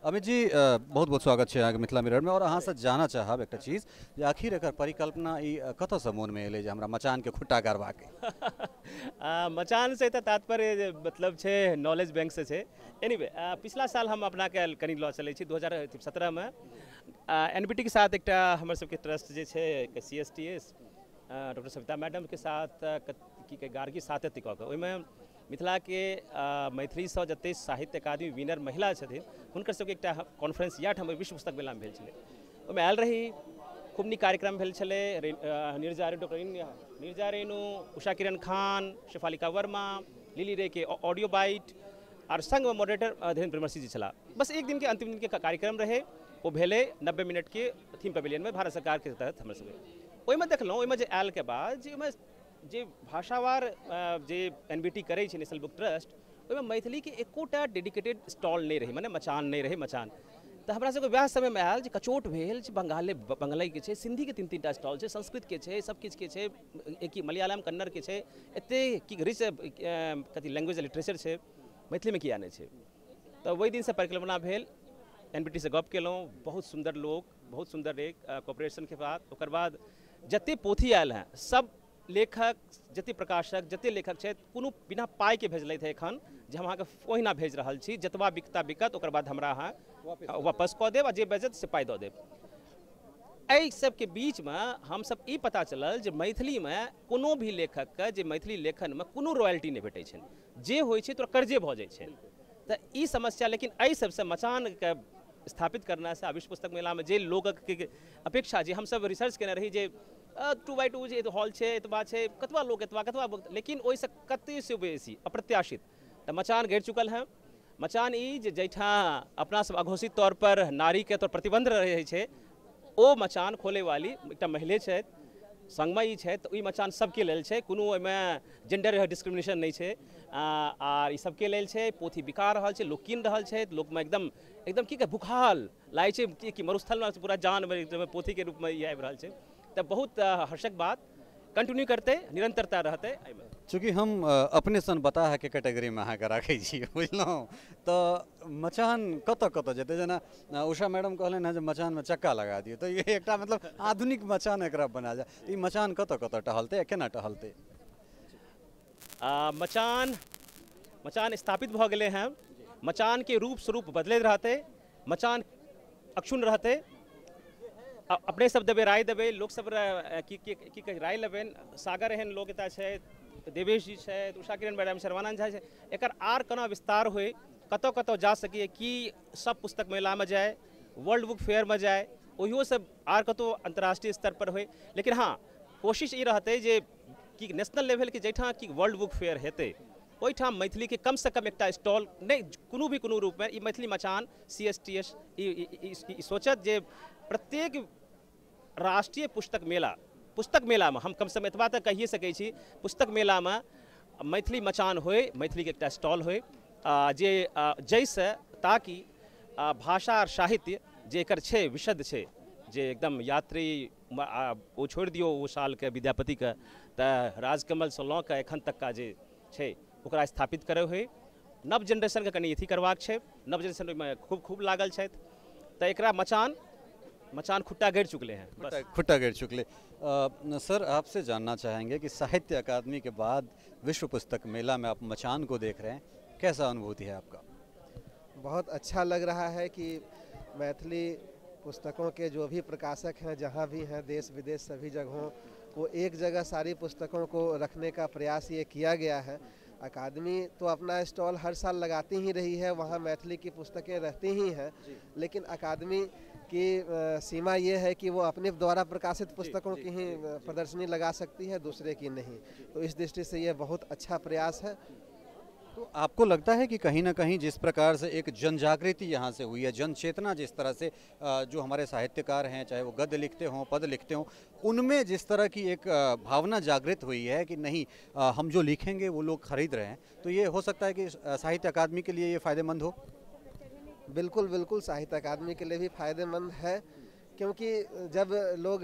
अमित जी बहुत बहुत स्वागत है अहाँके मिथिला मिरर में। और अहाँ से जाना चाहब एक चीज जे आखिर एकर परिकल्पना ई कतऽ से मन में एलै जे हमरा मचान के खुट्टा गाड़बाक मचान से तो तात्पर्य मतलब छे नॉलेज बैंक से छे। एनीवे पिछला साल हम अपना के कनी लऽ चलै छी 2017 में एनबीटी के साथ एक हमर सबके ट्रस्ट जे छे CSTS डॉक्टर सविता मैडम के साथ की गार्गी सातत्य कऽ कऽ ओहिमे मिथिला के मैथिली से जते साहित्य अकादमी विनर महिला छथिन हुनकर सबके एकटा कॉन्फ्रेंस या हम विश्व पुस्तक मेला में भेल छलै। ओहिमे आयल रही, खूब नीक कार्यक्रम भेल छलै। नीरजा रेणु, उषा किरण खान, शेफालिका वर्मा, लिली रे के ऑडियो बाइट और संग में मॉडरेटर धीरेन्द्र प्रेमसी जी छला। बस एक दिन के अंतिम दिन के कार्यक्रम रहे वो भेले 90 मिनट के थीम पेविलियन में भारत सरकार के तहत हमर सबके ओहिमे देखलहुँ। ओहिमे जे आयल के बाद जे भाषावार जे एनबीटी करे छै नेशनल बुक ट्रस्ट ओहिमे मैथिली के एकोटा डेडिकेटेड स्टॉल नहीं रही, माने मचान नहीं रहे। मचान तो हमरा सबके वएह समय में आयल जे कचोट भेल, बंगाली के छै, सिंधी के 3-3टा स्टॉल छै, संस्कृत के छै, सब किछ के छै, एक मलयालम कन्नड़ के छै, एते की रिच कथी लैंग्वेज लिटरेचर छै, मैथिली में किया नहीं छै। तो वही दिन से परिकल्पना भेल, एनबीटी से गप केलहुँ। बहुत सुंदर लोग, बहुत सुंदर एक कोऑपरेशन के बाद ओकर बाद जते पोथी आयल हैं सब लेखक जते प्रकाशक जते लेखक छै कोनो बिना पाई के भेजलथि है एखन जे हम अहाँके ओहिना भेज रहल छी। जतबा बिकत ओकर बाद हमरा अहाँ वापस कऽ देब आ जे बचत से पाई दऽ देब। एहि सबके बीच में हम सब ई पता चलल जे मैथिली में कोनो भी लेखक के जे मैथिली लेखन में कोनो रॉयल्टी नहीं भेटै छै, जे होइ छै तो कर्जे भऽ जाइ छै। तऽ ई समस्या लेकिन एहि सबसे मचान के स्थापित करना से विश्व पुस्तक मेला में जे लोगक के अपेक्षा जे हम सब रिसर्च केने रही जे 2x2 जे हॉल छै एतबा छै, कतबा लोग कतबा, लेकिन ओहिसँ कते से बेसी अप्रत्याशित तऽ मचान घेर चुकल है। मचान ई जे जैठां अपना सब अघोषित तौर पर नारी के तौर प्रतिबंध रहे छै ओ मचान खोले वाली एकटा महिले छै, संगमे ई छै। तऽ ई मचान सबके लेल छै, कोनो ओहिमे जेंडर डिस्क्रिमिनेशन नहीं छै। आर ई सबके लेल छै। पोथी बिका रहल छै, लोग कीन रहल छै, लोग में एकदम की कहे भुखाल लागै छै कि मरुस्थल में पूरा जान पोथी के रूप में ई आबि रहल छै। तो बहुत हर्षक बात कंटिन्यू करते निरंतरता रहते। चूँकि हम अपने सन बता के कैटेगरी में अहाँके राखै छी बुझलहुँ। तो मचान कतऽ जेतै, जेना उषा मैडम कहलन है जे मचान में चक्का लगा दिए, तो ये एक मतलब आधुनिक मचान एकरा बना जाए। ई मचान कतऽ टहलते केना टहलते? मचान स्थापित भऽ गेलै हैं। मचान के रूप स्वरूप बदलैत रहते, मचान अक्षुण रहते। अपने सब देवे राय देवे, लोग सब की राय लेबे। सागर एहन लोग एतऽ छै, देवेश जी छै, उषा किरण मैडम, शर्वानंद झा छै। एकर आर कोना विस्तार होय, कतऽ जा सकिए कि सब पुस्तक मेला में जाए, वर्ल्ड बुक फेयर में जाए, ओहियो से आर कतौ अंतर्राष्ट्रीय स्तर पर होय। लेकिन हाँ कोशिश ई रहते जे कि नेशनल लेवल के जैठां कि वर्ल्ड बुक फेयर हेतै ओहिठाम मैथिली के कम से कम एक स्टॉल नहीं कोनो रूप में ई मैथिली मचान CSTS ई सोचत जे प्रत्येक राष्ट्रीय पुस्तक मेला में हम कम से कम एतबा तक कहिए सकै छी पुस्तक मेला में मैथिली मचान होय, मैथिली के एकटा स्टॉल होय जे जैसे ताकि भाषा और साहित्य जे एकर छै विशद छै जे एकदम यात्री वो छोड़ दियो वो साल के विद्यापति के तऽ राजकमल से लऽ के एखन तक का जे छै ओकरा स्थापित करे हुए नव जनरेशन के कनी अथी करबाक छै। नव जनरेशन में खूब लागल छै तऽ एकरा मचान खुट्टा गड़ चुकले हैं, खुट्टा गड़ चुकले। सर आपसे जानना चाहेंगे कि साहित्य अकादमी के बाद विश्व पुस्तक मेला में आप मचान को देख रहे हैं, कैसा अनुभूति है आपका? बहुत अच्छा लग रहा है कि मैथिली पुस्तकों के जो भी प्रकाशक हैं जहाँ भी हैं देश विदेश सभी जगहों को एक जगह सारी पुस्तकों को रखने का प्रयास ये किया गया है। अकादमी तो अपना स्टॉल हर साल लगाती ही रही है, वहाँ मैथिली की पुस्तकें रहती ही हैं, लेकिन अकादमी की सीमा ये है कि वो अपने द्वारा प्रकाशित पुस्तकों की ही प्रदर्शनी लगा सकती है, दूसरे की नहीं। तो इस दृष्टि से ये बहुत अच्छा प्रयास है। तो आपको लगता है कि कहीं ना कहीं जिस प्रकार से एक जन जागृति यहाँ से हुई है, जन चेतना जिस तरह से जो हमारे साहित्यकार हैं, चाहे वो गद्य लिखते हों, पद लिखते हों, उनमें जिस तरह की एक भावना जागृत हुई है कि नहीं हम जो लिखेंगे वो लोग खरीद रहे हैं, तो ये हो सकता है कि साहित्य अकादमी के लिए ये फ़ायदेमंद हो? बिल्कुल बिल्कुल, साहित्य अकादमी के लिए भी फायदेमंद है, क्योंकि जब लोग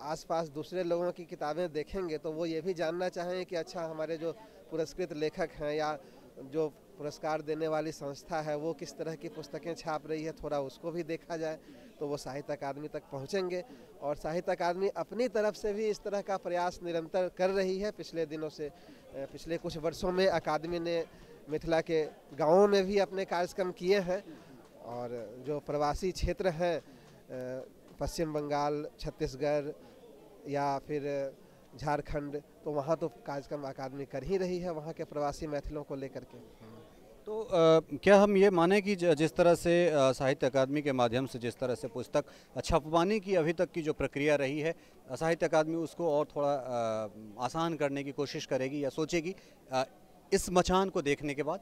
आसपास दूसरे लोगों की किताबें देखेंगे तो वो ये भी जानना चाहेंगे कि अच्छा हमारे जो पुरस्कृत लेखक हैं या जो पुरस्कार देने वाली संस्था है वो किस तरह की पुस्तकें छाप रही है, थोड़ा उसको भी देखा जाए तो वो साहित्य अकादमी तक पहुंचेंगे। और साहित्य अकादमी अपनी तरफ से भी इस तरह का प्रयास निरंतर कर रही है। पिछले दिनों से, पिछले कुछ वर्षों में अकादमी ने मिथिला के गाँवों में भी अपने कार्यक्रम किए हैं, और जो प्रवासी क्षेत्र हैं पश्चिम बंगाल, छत्तीसगढ़ या फिर झारखंड, तो वहाँ तो कार्यक्रम अकादमी कर ही रही है वहाँ के प्रवासी मैथिलों को लेकर के। तो क्या हम ये माने कि जिस तरह से साहित्य अकादमी के माध्यम से जिस तरह से पुस्तक छपवाने की अभी तक की जो प्रक्रिया रही है, साहित्य अकादमी उसको और थोड़ा आसान करने की कोशिश करेगी या सोचेगी इस मचान को देखने के बाद?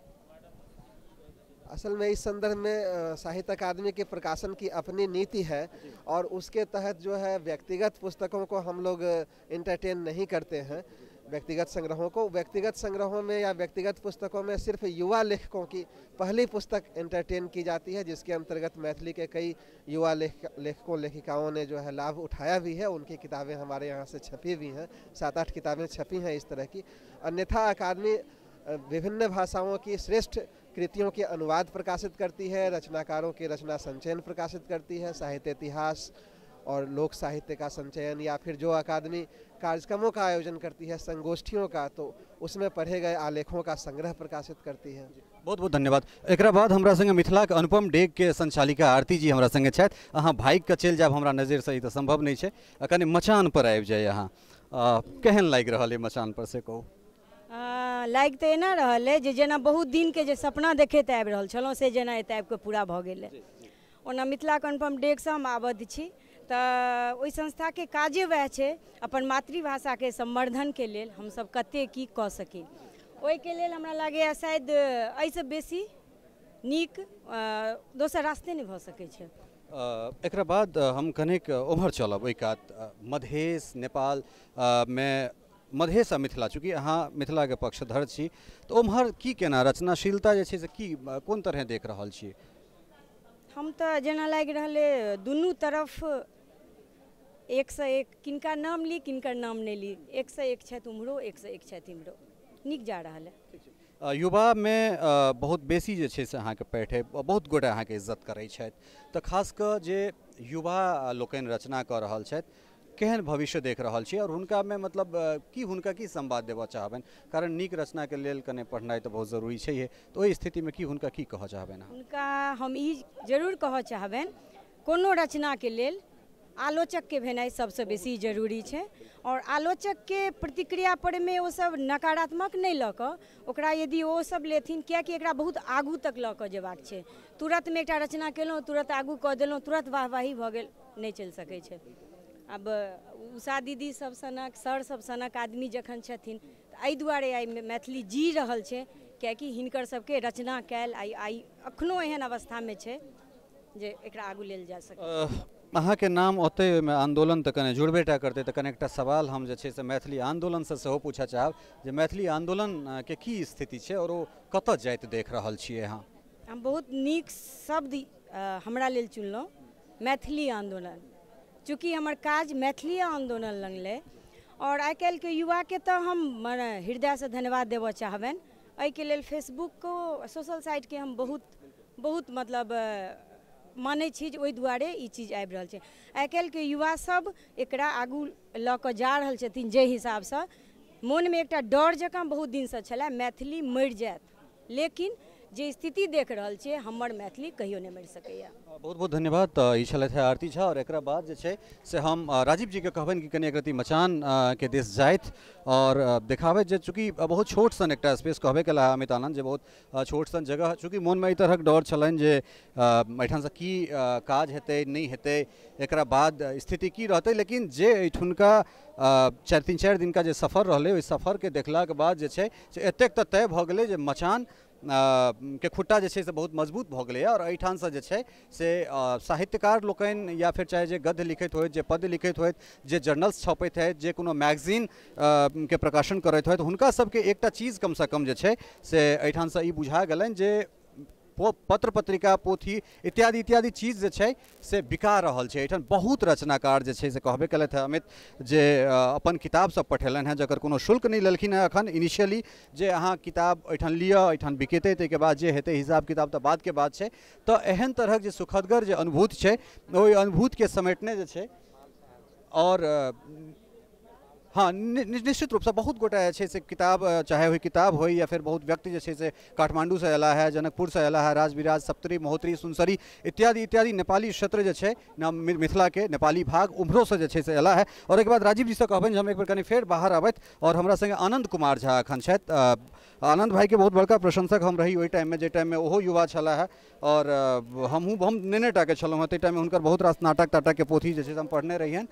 असल में इस संदर्भ में साहित्य अकादमी के प्रकाशन की अपनी नीति है, और उसके तहत जो है व्यक्तिगत पुस्तकों को हम लोग एंटरटेन नहीं करते हैं। व्यक्तिगत संग्रहों को, व्यक्तिगत संग्रहों में या व्यक्तिगत पुस्तकों में सिर्फ युवा लेखकों की पहली पुस्तक एंटरटेन की जाती है, जिसके अंतर्गत मैथिली के कई युवा लेखकों लेखिकाओं ने जो है लाभ उठाया भी है। उनकी किताबें हमारे यहाँ से छपी भी हैं, 7-8 किताबें छपी हैं इस तरह की। अन्यथा अकादमी विभिन्न भाषाओं की श्रेष्ठ कृतियों के अनुवाद प्रकाशित करती है, रचनाकारों के रचना संचयन प्रकाशित करती है, साहित्य इतिहास और लोक साहित्य का संचयन, या फिर जो अकादमी कार्यक्रमों का आयोजन करती है, संगोष्ठियों का, तो उसमें पढ़े गए आलेखों का संग्रह प्रकाशित करती है। बहुत बहुत धन्यवाद। एक बाद हमरा संगे मिथिला के अनुपम डेग के संचालिका आरती जी हमरा संगे छथि। अहाँ बाइक के चल जाब हमरा नजर से, ई तो संभव नहीं है, कनि मचान पर आबि जाए। अहाँ केहन लागि रहल है मचान पर से कहू? लागि तऽ एना रहल है जे जेना बहुत दिन के जे सपना देखैत आबि रहल छलहुँ से जेना एतऽ आबि कऽ पूरा भऽ गेल है। ओना मिथिला के अनुपम डेग से हम आबद्ध छी, तऽ ओहि संस्था के काजे वएह छै अपन मातृभाषा के संवर्धन के लेल हम सब कते की कऽ सकी। ओहि के लेल हमरा लागैए शायद एहिसँ बेसी नीक दोसर रास्ते नहीं भऽ सकै छै। एकरा बाद हम कनेक ओम्हर चलब, ओहि कात मधेश नेपाल में मधेश आ मिथिला, चूँकि अहाँ मिथिला के पक्षधर छी, तो ओम्हर की केना रचनाशीलता जे छै से की कोन तरह देख रहल छी? हम तो जेना लागि रहले दुनू तरफ 101, किनका नाम ली किनकर नाम नहीं ली, 101 छथि उम्हरो, 101 छथि इम्हरो, नीक जा रहल है। युवा में बहुत बेसी जे छै से अहाँके पैठे बहुत गोटे अहाँके इज्जत करै छथि, तऽ खास कऽ जे युवा लोकनि रचना कऽ रहल छथि, केहन भविष्य देख रहल छी, और हुनका में मतलब की हुनका की संवाद देबऽ चाहबनि? कारण नीक रचना के लेल कने पढ़नाइ तऽ बहुत जरूरी छै, तो ओहि स्थिति में की हुनका की कहऽ चाहबनि? हुनका हम ई जरूर कहऽ चाहबनि, कोनो रचना के लेल आलोचक के भेनाइ सबसे बेसी जरूरी छै, और आलोचक के प्रतिक्रिया पर में वो सब नकारात्मक नहीं लऽ कऽ ओकरा यदि वो सब लेथिन, कियाकि एकरा बहुत आगू तक लऽ कऽ जेबाक छै। तुरंत में एकटा रचना केलहुँ, तुरंत आगू कऽ देलहुँ, तुरंत वाहवाही भऽ गेल, नहीं चलि सकै छै। अब उषा दीदी सब सनक, सर सब सनक आदमी जखन छथिन, एहि दुआरे आइ मैथिली जी रहल छै, कियाकि हिनकर सबके रचना कैल आइ अखनो एहन अवस्था में छै जे एकरा आगू लेल जा सकै। अहाँ के नाम ओते में आंदोलन तक कने जुड़बेटा करते, तो कने एकटा सवाल हम जे छै से मैथिली आंदोलन से सेहो पूछऽ चाहब जे मैथिली आंदोलन के की स्थिति छै और ओ कतऽ जाइत देख रहल छियै अहाँ? हम बहुत नीक शब्द हमरा लेल चुनलहुँ, मैथिली आंदोलन, चूँकि हमर काज मैथिली आंदोलन लगलै, और आइ काल्हि के युवा के तो हम हृदय से धन्यवाद देबऽ चाहबनि। एहि के लेल फेसबुक को सोशल साइट के हम बहुत मतलब मानै छी, ओहि दुआरे ई चीज आबि रहल छै। आइ काल्हि के युवा सब एकरा आगू लऽ कऽ जा रहल छथिन, जे हिसाब से मोन में एकटा डर जकाँ बहुत दिन से छलै मैथिली मरि जायत, लेकिन जे स्थिति देख रहल छियै हमर मैथिली कहियो नहीं मरि सकैया। बहुत बहुत धन्यवाद। ई छलथि आरती झा और एकरा बाद जे छै से हम राजीव जी के कहबनि कि कनि एकरती मचान के दिस जाइत और देखाबैत जे चूँकि बहुत छोट सन एकटा स्पेस कहबे केला अमित आनंद जे बहुत छोट सन जगह, चूँकि मोनमे एहि तरहक डर छलनि जे एहिठामसँ की काज हेतै नहीं हेतै, एकरा बाद स्थिति की रहतै, लेकिन जे एहिठुनका 4 दिनका जे सफर रहलै ओहि सफरके देखलाके बाद जे छै से एतेक तऽ तय भऽ गेलै जे मचान के खुट्टा जे छै से बहुत मजबूत भऽ गेलैए और एहिठामसँ जे छै से साहित्यकार लोकनि या फिर चाहे जे गद्य लिखैत होइत, जे पद्य लिखैत होइत, जे जर्नल्स छपैत होइत, जे कोनो मैगजीन के प्रकाशन करैत होइत, हुनका सबके एकटा चीज कमसँ कम जे छै से एहिठामसँ ई बुझा गेलनि जे पत्र पत्रिका पोथी इत्यादि इत्यादि चीज जे छै से बिका रहल छै। एहिठाम बहुत रचनाकार जे छै से कहबे केलथि है अमित जे अपन किताब सब पठेलनि हैं जकर कोनो शुल्क नहीं लेलखिन है अखन इनिशियली, जे अहाँ किताब एहिठाम लिअ एहिठाम बिकेतै ताहिके बाद जे हेतै हिसाब किताब तऽ बाद के बात छै। तऽ एहन तरहक जे सुखदगर जे अनुभूति छै ओहि अनुभूतिके समेटने जे छै और हाँ निश्चित रूप से बहुत गोटा जे से किताब चाहे हुई किताब हो या फिर बहुत व्यक्ति जे से काठमांडू से अला है, जनकपुर से अला है, राज बिराज, सप्तरी, महोत्तरी, सुनसरी इत्यादि इत्यादि नेपाली क्षेत्र जे है ना मिथिला के नेपाली भाग उम्हरो से जे से अला है। और एक बाद राजीव जी से कहबनि हम एक बार कनी फेर बाहर आबैत और हमरा संगे आनंद कुमार झा एखन छथि। आनंद भाई के बहुत बड़का प्रशंसक हम रही ओहि टाइम में जे टाइम में ओहो युवा छला है और हम नेने टा के छलहुँ ताहि टाइम में हुनकर बहुत रास नाटक ताटक के पोथी जे हम पढ़ने रहियन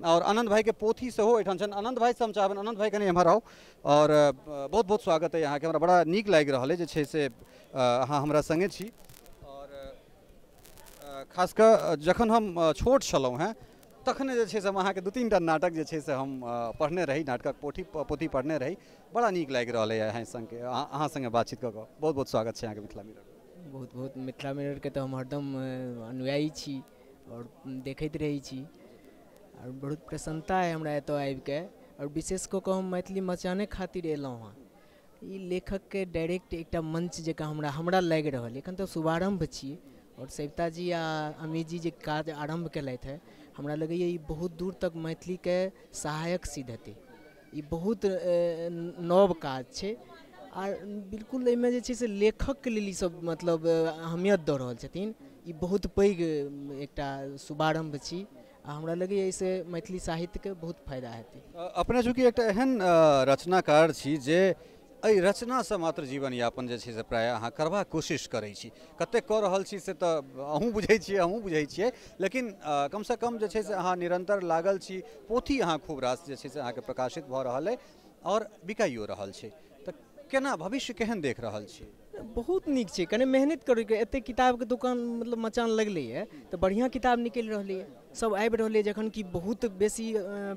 और आनंद भाई के पोथी से हो एठाम छन। आनंद भाई से हम चाहबन आनंद भाई कनी एम्हर आओ और बहुत बहुत स्वागत है यहाँ के, हमरा बड़ा नीक लागि रहल है जे छै से अहाँ हमरा संगे छी और खास कर जखन हम छोट छलहुँ हैं तखने जे छै से हम अहाँके 2-3 टा नाटक जे छै से हम पढ़ने रही, नाटकक पोथी पढ़ने रही, बड़ा नीक लागि रहल है अहाँ संगे अहाँ संगे बातचीत कऽ कऽ। बहुत बहुत स्वागत छै अहाँके मिथिला मिरर। बहुत बहुत मिथिला मिरर के तो हम हरदम अनुयायी छी और देखैत रही छी और बहुत प्रसन्नता है हमरा एतऽ आबि के और विशेष कऽ कऽ हम मैथिली मचाने खातिर एलहुँ हँ। ई लेखक के डायरेक्ट एकटा मंच जकाँ हमरा लागि रहल एखन तऽ शुभारम्भ छियै और सविता जी आ अमित जी जे काज आरम्भ केलथि है हमरा लगैए ई बहुत दूर तक मैथिली के सहायक सिद्ध हेतै। ई बहुत नव काज छै और बिल्कुल एहिमे जे छै से लेखक के लेल ई सब मतलब अहमियत दऽ रहल छथिन। ई बहुत पैघ एकटा शुभारम्भ छी। हमरा लगे ऐसे मैथिली साहित्य के बहुत फायदा हेतै। अपने चूँकि एक एहन रचनाकार छी जे एहि रचना से मात्र जीवन यापन जे छै से प्राय अहाँ करबाक कोशिश करै छी, कते कऽ रहल छी से तऽ अहूँ बुझै छियै, लेकिन कम से कम जे छै से अहाँ निरंतर लागल छी, पोथी अहाँ खूब रास जे छै से अहाँके प्रकाशित भऽ रहल है और बिकाइयो रहल छै। तऽ केना भविष्य केहन देख रहल छी? बहुत नीक छै, कने मेहनत करैके एते किताब के दुकान मतलब मचान लगलै है तऽ बढ़िया किताब निकलि रहलै है, सब आबि रहलै है। जखन कि बहुत बेसी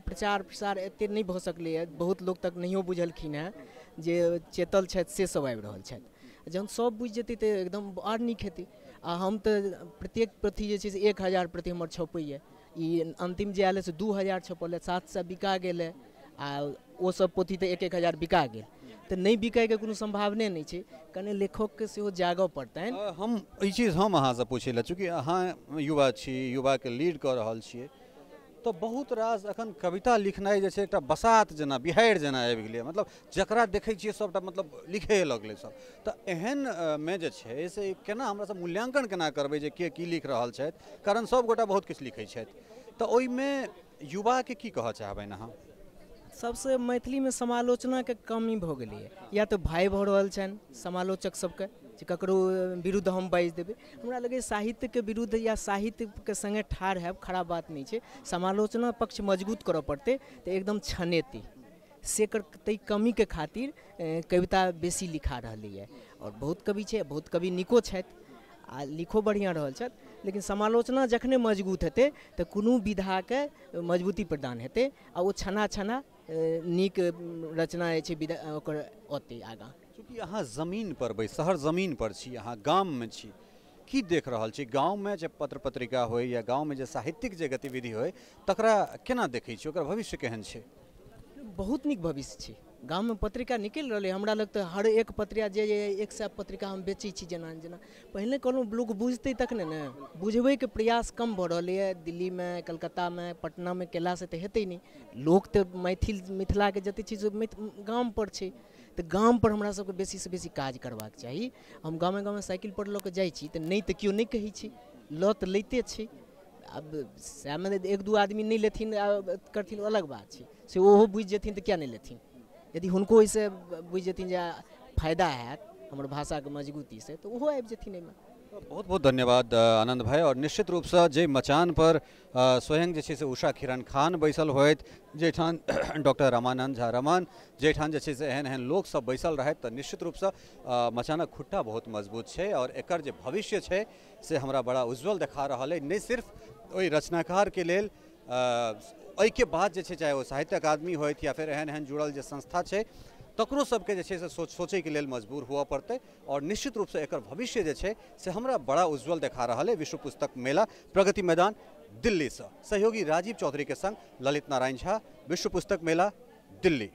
प्रचार प्रसार एते नहीं भऽ सकलै है, बहुत लोग तक नहियो बुझलखिन है जे चेतल छथि से सब आबि रहल छथि। जहन सब बुझि जेतै तऽ एकदम और नीक हेतै। आ हम तऽ प्रत्येक प्रति जे छै से 1000 प्रति हमर छपैए। ई अंतिम जे आयल है से 2000 छपल है, 700 बिका गेल है आ ओ सब पोथी तऽ 1000 बिका गेल। तऽ नहीं बिकाय के कोनो संभावने नहीं छै, कने लेखक के सेहो जागऽ पड़तनि। हम ई चीज हम अहाँसँ पूछै लए, चूँकि अहाँ युवा छी, युवा के लीड कऽ रहल छियै, तो बहुत रास अखन कविता लिखनाइ जे छै एकटा बसात जेना बिहाड़ि जेना आबि गेलै, मतलब जकरा देखै छियै सबटा मतलब लिखे लगलै सब। तऽ एहन में जे छै से केना हमरा सब मूल्यांकन केना करबै जे के की लिख रहल छथि, कारण सब गोटा बहुत किछु लिखै छथि, तऽ ओहिमे युवा के की कहऽ चाहबनि अहाँ? सबसे मैथिली में समालोचना के कमी भऽ गेलै है, या तो भाई भऽ रहल छनि समालोचक सबके जे ककरो विरुद्ध हम बाजि देबै। हमरा लगे साहित्य के विरुद्ध या साहित्य के संगे ठाढ़ हैब खराब बात नहीं छै, समालोचना पक्ष मजबूत करऽ पड़तै तऽ एकदम छनेतै से तै कमी के खातिर कविता बेसी लिखा रहलै है। और बहुत कवि छै, बहुत कवि निको छथि आ लिखो बढ़िया रहल छथि, लेकिन समालोचना जखने मजबूत हेतै तऽ कोनो विधा के मजबूती प्रदान हेतै आ ओ छना नीक रचना जे छै विधा ओकर औतै आगाँ। चूँकि अहाँ जमीन पर शहर जमीन पर छी, अहाँ गाम में छी, की देख रहल छी गाँव में जे पत्र पत्रिका होय या गाँव में जे साहित्यिक जे गतिविधि होय तकरा केना देखै छी, ओकर भविष्य केहन छै? बहुत नीक भविष्य छै। गाँव में पत्रिका निकलि रहलै, हमरा लग तऽ हर एक पत्रिका जे 100 पत्रिका हम बेचै छी जेना पहिने कहलहुँ लोग बुझतै तखने ने, बुझबै के प्रयास कम भऽ रहलै है। दिल्ली में, कलकत्ता में, पटना में केला से तऽ हेतै नहीं। लोक तऽ मिथिला के जते चीज गाम पर छै तो गाम पर हमरा सबके बेसी से बेसी काज करबाक चाही। हम गामे गामे साइकिल पर लऽ कऽ जाइ छी तऽ नहि तऽ केओ नहि कहै छै, लऽ तऽ लैते छै। अब सएहमे एक दू आदमी नहीं लेथिन करथिन अलग बात है, से ओहो बुझि जेथिन तो क्या नहीं लेथिन। यदि हुनको ओहिसँ बुझि जेथिन जे फायदा हैत हमर भाषाके मजबूती से, तो ओहो आबि जेथिन एहिमे। बहुत बहुत धन्यवाद आनंद भाई। और निश्चित रूप से जे मचान पर स्वयं जे से उषा किरण खान बैसल होत, जेठान डॉक्टर रामानंद झा रमन, जेठान जे से एहन एहन लोग सब बैसल रहे, तो निश्चित रूप से मचानक खुट्टा बहुत मजबूत है और एकर जे भविष्य है से हमरा बड़ा उज्जवल देखा रहा है। नहीं सिर्फ ओहि रचनाकार के लेल के बाद जे चाहे वो साहित्य अकादमी होत या फिर एहन एहन जुड़ल जे संस्था है तकरो सबके जे से सोचे के लेल मजबूर हुआ पड़ते। और निश्चित रूप से एकर भविष्य जे है से हमरा बड़ा उज्जवल देखा रहा है। विश्व पुस्तक मेला प्रगति मैदान दिल्ली से सहयोगी राजीव चौधरी के संग ललित नारायण झा, विश्व पुस्तक मेला दिल्ली।